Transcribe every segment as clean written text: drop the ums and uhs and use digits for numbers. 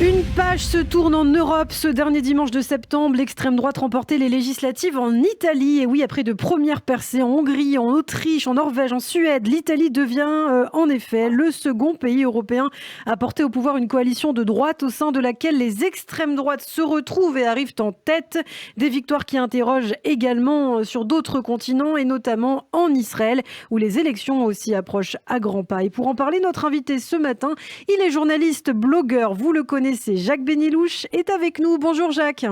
Une page se tourne en Europe. Ce dernier dimanche de septembre, l'extrême droite remportait les législatives en Italie. Et oui, après de premières percées en Hongrie, en Autriche, en Norvège, en Suède, l'Italie devient en effet le second pays européen à porter au pouvoir une coalition de droite au sein de laquelle les extrêmes droites se retrouvent et arrivent en tête. Des victoires qui interrogent également sur d'autres continents et notamment en Israël où les élections aussi approchent à grands pas. Et pour en parler, notre invité ce matin, il est journaliste, blogueur, vous le connaissez, Jacques Benilouche est avec nous. Bonjour Jacques.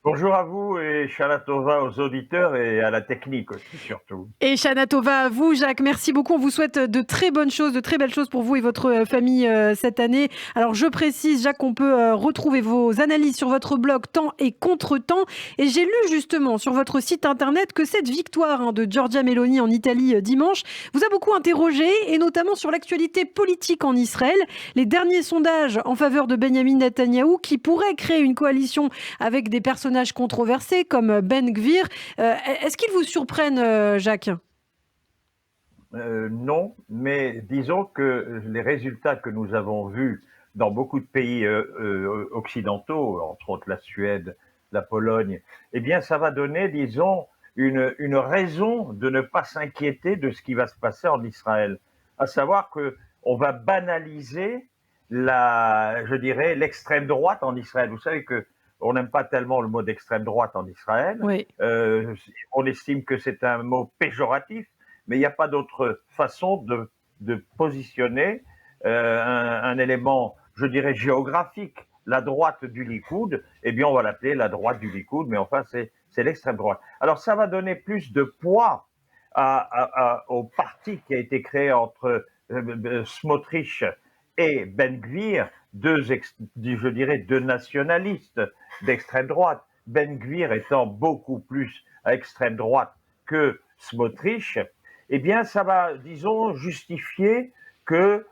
Bonjour à vous et Shana Tova aux auditeurs et à la technique aussi surtout. Et Shana Tova à vous, Jacques. Merci beaucoup. On vous souhaite de très bonnes choses, de très belles choses pour vous et votre famille cette année. Alors, je précise, Jacques, qu'on peut retrouver vos analyses sur votre blog Temps et Contre-temps. Et j'ai lu justement sur votre site internet que cette victoire de Giorgia Meloni en Italie dimanche vous a beaucoup interrogé, et notamment sur l'actualité politique en Israël. Les derniers sondages en faveur de Benyamin Netanyahou, qui pourrait créer une coalition avec des personnages controversés comme Ben Gvir. Est-ce qu'ils vous surprennent, Jacques ? Non, mais disons que les résultats que nous avons vus dans beaucoup de pays occidentaux, entre autres la Suède, la Pologne, eh bien ça va donner, disons, une raison de ne pas s'inquiéter de ce qui va se passer en Israël. À savoir que on va banaliser je dirais, l'extrême droite en Israël. Vous savez que on n'aime pas tellement le mot d'extrême droite en Israël. Oui. On estime que c'est un mot péjoratif, mais il n'y a pas d'autre façon de positionner un élément, je dirais, géographique. La droite du Likoud, eh bien, on va l'appeler la droite du Likoud, mais enfin, c'est l'extrême droite. Alors, ça va donner plus de poids au parti qui a été créé entre Smotrich et Ben Gvir, je dirais, deux nationalistes d'extrême droite. Ben Gvir étant beaucoup plus à extrême droite que Smotrich, eh bien, ça va, disons, justifier que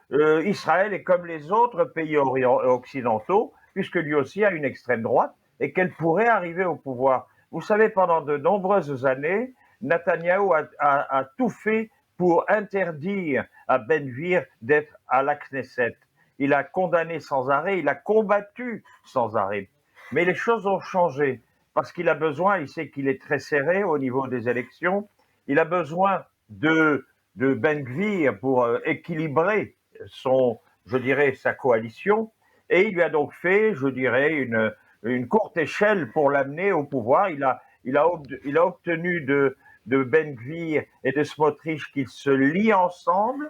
Israël est comme les autres pays occidentaux, puisque lui aussi a une extrême droite et qu'elle pourrait arriver au pouvoir. Vous savez, pendant de nombreuses années, Netanyahou a tout fait pour interdire à Ben Gvir d'être à la Knesset. Il a condamné sans arrêt, il a combattu sans arrêt. Mais les choses ont changé parce qu'il a besoin, il sait qu'il est très serré au niveau des élections, il a besoin de Ben Gvir pour équilibrer je dirais, sa coalition, et il lui a donc fait, je dirais, une courte échelle pour l'amener au pouvoir. Il a obtenu de Ben Gvir et de Smotrich qu'ils se lient ensemble,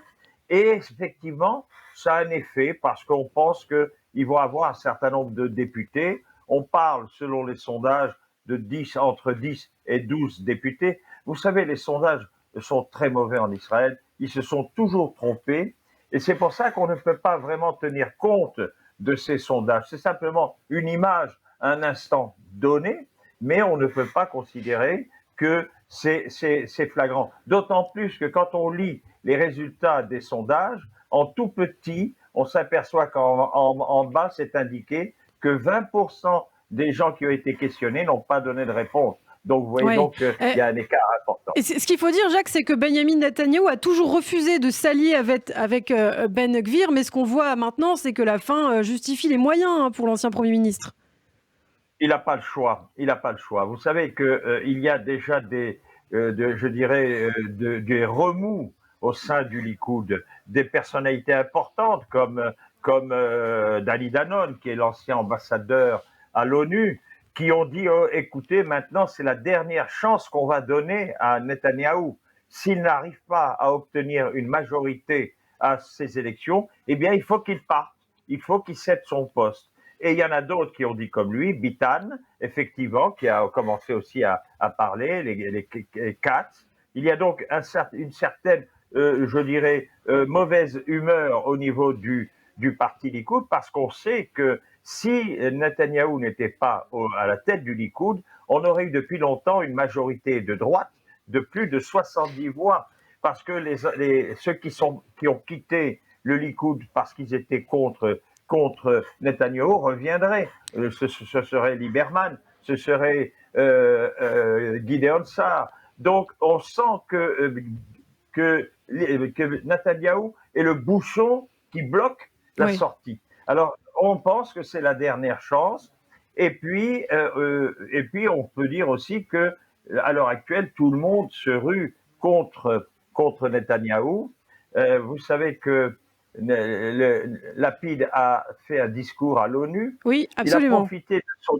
et effectivement, ça a un effet parce qu'on pense qu'ils vont avoir un certain nombre de députés. On parle, selon les sondages, entre 10 et 12 députés. Vous savez, les sondages sont très mauvais en Israël. Ils se sont toujours trompés. Et c'est pour ça qu'on ne peut pas vraiment tenir compte de ces sondages. C'est simplement une image à un instant donné, mais on ne peut pas considérer que c'est flagrant. D'autant plus que quand on lit les résultats des sondages, en tout petit, on s'aperçoit qu'en bas, c'est indiqué que 20% des gens qui ont été questionnés n'ont pas donné de réponse. Donc, vous voyez donc qu'il y a un écart important. Et ce qu'il faut dire, Jacques, c'est que Benyamin Netanyahou a toujours refusé de s'allier avec Ben Gvir, mais ce qu'on voit maintenant, c'est que la fin justifie les moyens pour l'ancien Premier ministre. Il n'a pas le choix. Il n'a pas le choix. Vous savez qu'il y a déjà des remous au sein du Likoud, des personnalités importantes comme Dani Danon, qui est l'ancien ambassadeur à l'ONU, qui ont dit écoutez, maintenant c'est la dernière chance qu'on va donner à Netanyahou. S'il n'arrive pas à obtenir une majorité à ces élections, eh bien il faut qu'il parte, il faut qu'il cède son poste. Et il y en a d'autres qui ont dit comme lui, Bitan, effectivement, qui a commencé aussi à parler, les Katz. Il y a donc une certaine, je dirais, mauvaise humeur au niveau du parti Likoud, parce qu'on sait que si Netanyahou n'était pas à la tête du Likoud, on aurait eu depuis longtemps une majorité de droite de plus de 70 voix, parce que ceux qui ont quitté le Likoud parce qu'ils étaient contre Netanyahou reviendraient. Ce serait Lieberman, ce serait Gideon Sa'ar. Donc on sent que Netanyahou est le bouchon qui bloque la sortie. Alors on pense que c'est la dernière chance. Et puis, on peut dire aussi que à l'heure actuelle, tout le monde se rue contre Netanyahou. Vous savez que Lapid a fait un discours à l'ONU. Oui, Il a absolument. profité de son,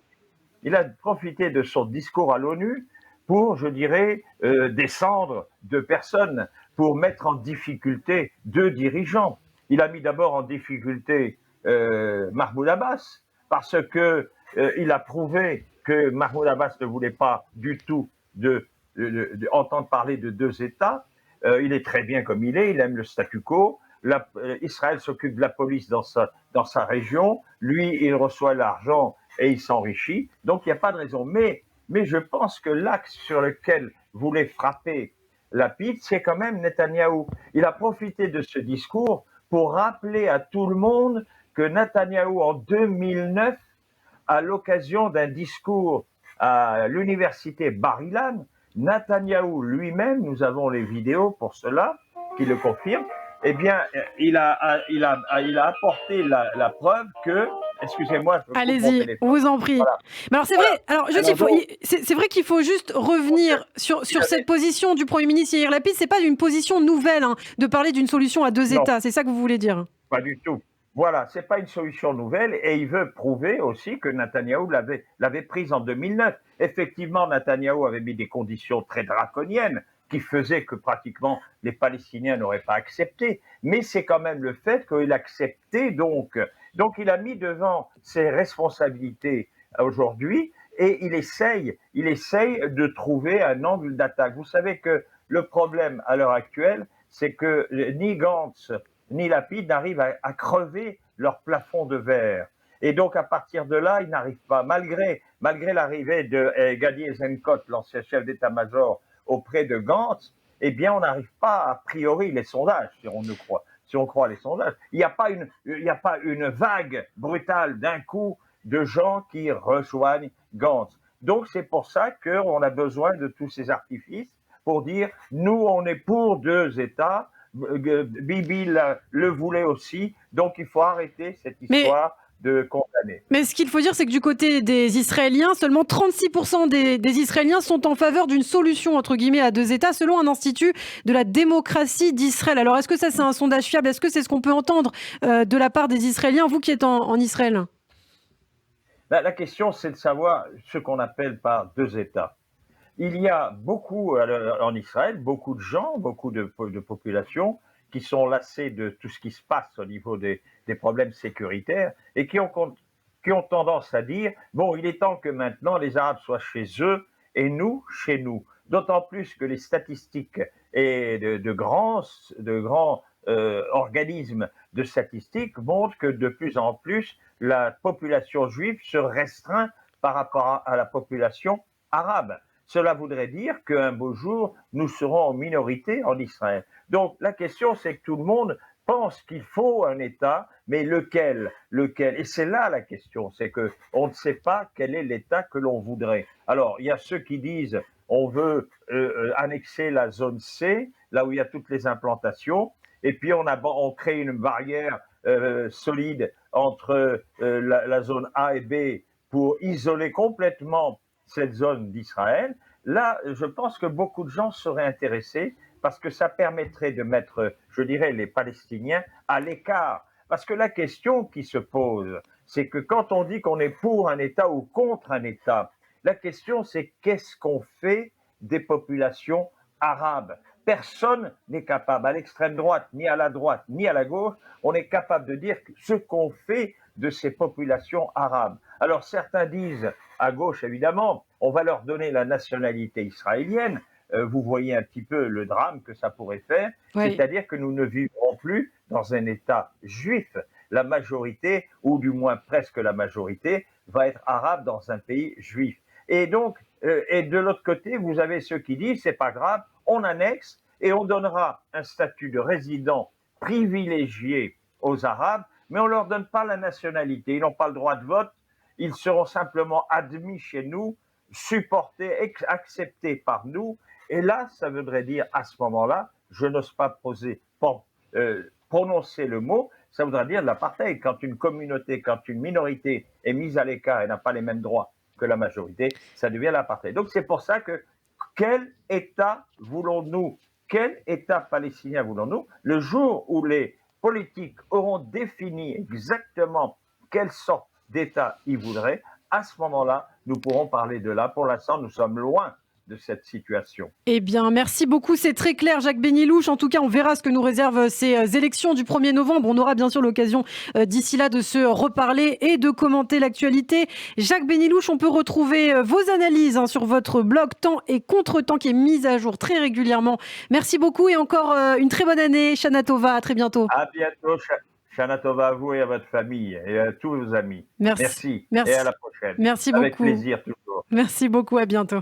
il a profité de son discours à l'ONU pour, je dirais, descendre de personnes, pour mettre en difficulté deux dirigeants. Il a mis d'abord en difficulté Mahmoud Abbas, parce que il a prouvé que Mahmoud Abbas ne voulait pas du tout entendre parler de deux États. Il est très bien comme il aime le statu quo. Israël s'occupe de la police dans sa région. Lui, il reçoit l'argent et il s'enrichit. Donc, il n'y a pas de raison. Mais je pense que l'axe sur lequel voulait frapper Lapid, c'est quand même Netanyahou. Il a profité de ce discours pour rappeler à tout le monde que Netanyahou, en 2009, à l'occasion d'un discours à l'université Bar-Ilan, Netanyahou lui-même, nous avons les vidéos pour cela, qui le confirment, eh bien, il a apporté la preuve que, excusez-moi, je coupe mon Allez-y, on téléphone. vous en prie. Voilà. Mais alors c'est Voilà. vrai, alors juste Alors donc, c'est vrai qu'il faut juste revenir sur cette position du Premier ministre Yair Lapid. C'est pas une position nouvelle hein, de parler d'une solution à deux non, États. C'est ça que vous voulez dire? pas du tout. Voilà, c'est pas une solution nouvelle et il veut prouver aussi que Netanyahou l'avait prise en 2009. Effectivement, Netanyahou avait mis des conditions très draconiennes qui faisaient que pratiquement les Palestiniens n'auraient pas accepté. Mais c'est quand même le fait qu'il acceptait donc. Donc il a mis devant ses responsabilités aujourd'hui et il essaye de trouver un angle d'attaque. Vous savez que le problème à l'heure actuelle, c'est que ni Gantz ni Lapid n'arrivent à crever leur plafond de verre. Et donc, à partir de là, ils n'arrivent pas, malgré l'arrivée de Gadi Eisenkot, l'ancien chef d'état-major, auprès de Gantz, eh bien, on n'arrive pas, a priori, les sondages, si on croit les sondages. Il n'y a pas une vague brutale d'un coup de gens qui rejoignent Gantz. Donc, c'est pour ça qu'on a besoin de tous ces artifices pour dire, nous, on est pour deux États. Bibi le voulait aussi, donc il faut arrêter cette Mais histoire de condamner. Mais ce qu'il faut dire, c'est que du côté des Israéliens, seulement 36% des Israéliens sont en faveur d'une solution, entre guillemets, à deux États, selon un institut de la démocratie d'Israël. Alors, est-ce que ça, c'est un sondage fiable? Est-ce que c'est ce qu'on peut entendre de la part des Israéliens, vous qui êtes en Israël? La question, c'est de savoir ce qu'on appelle par deux États. Il y a beaucoup en Israël, beaucoup de gens, beaucoup de populations qui sont lassés de tout ce qui se passe au niveau des problèmes sécuritaires et qui ont tendance à dire, bon, il est temps que maintenant les Arabes soient chez eux et nous, chez nous. D'autant plus que les statistiques et de grands organismes de statistiques montrent que de plus en plus, la population juive se restreint par rapport à la population arabe. Cela voudrait dire qu'un beau jour, nous serons en minorité en Israël. Donc la question, c'est que tout le monde pense qu'il faut un État, mais lequel? Et c'est là la question, c'est qu'on ne sait pas quel est l'État que l'on voudrait. Alors, il y a ceux qui disent on veut annexer la zone C, là où il y a toutes les implantations, et puis on crée une barrière solide entre la zone A et B pour isoler complètement cette zone d'Israël. Là, je pense que beaucoup de gens seraient intéressés parce que ça permettrait de mettre, je dirais, les Palestiniens à l'écart. Parce que la question qui se pose, c'est que quand on dit qu'on est pour un État ou contre un État, la question c'est qu'est-ce qu'on fait des populations arabes? Personne n'est capable, à l'extrême droite, ni à la droite, ni à la gauche, on est capable de dire ce qu'on fait de ces populations arabes. Alors certains disent, à gauche évidemment, on va leur donner la nationalité israélienne. Vous voyez un petit peu le drame que ça pourrait faire, Oui. c'est-à-dire que nous ne vivrons plus dans un État juif. La majorité, ou du moins presque la majorité, va être arabe dans un pays juif. Et donc, et de l'autre côté, vous avez ceux qui disent, c'est pas grave, on annexe et on donnera un statut de résident privilégié aux Arabes, mais on ne leur donne pas la nationalité. Ils n'ont pas le droit de vote, ils seront simplement admis chez nous, supportés, acceptés par nous. Et là, ça voudrait dire, à ce moment-là, je n'ose pas prononcer le mot, ça voudra dire de l'apartheid. Quand une communauté, quand une minorité est mise à l'écart et n'a pas les mêmes droits que la majorité, ça devient l'apartheid. Donc c'est pour ça que quel État voulons-nous? Quel État palestinien voulons-nous? Le jour où les politiques auront défini exactement quelle sorte d'État ils voudraient, à ce moment-là, nous pourrons parler de là. Pour l'instant, nous sommes loin de cette situation. Eh bien, merci beaucoup. C'est très clair, Jacques Benilouche. En tout cas, on verra ce que nous réservent ces élections du 1er novembre. On aura bien sûr l'occasion d'ici là de se reparler et de commenter l'actualité. Jacques Benilouche, on peut retrouver vos analyses sur votre blog Temps et Contre-temps qui est mis à jour très régulièrement. Merci beaucoup et encore une très bonne année. Shana Tova, à très bientôt. À bientôt, Shana Tova, à vous et à votre famille et à tous vos amis. Merci. Et à la prochaine. Merci Avec beaucoup. plaisir toujours. Merci beaucoup, à bientôt.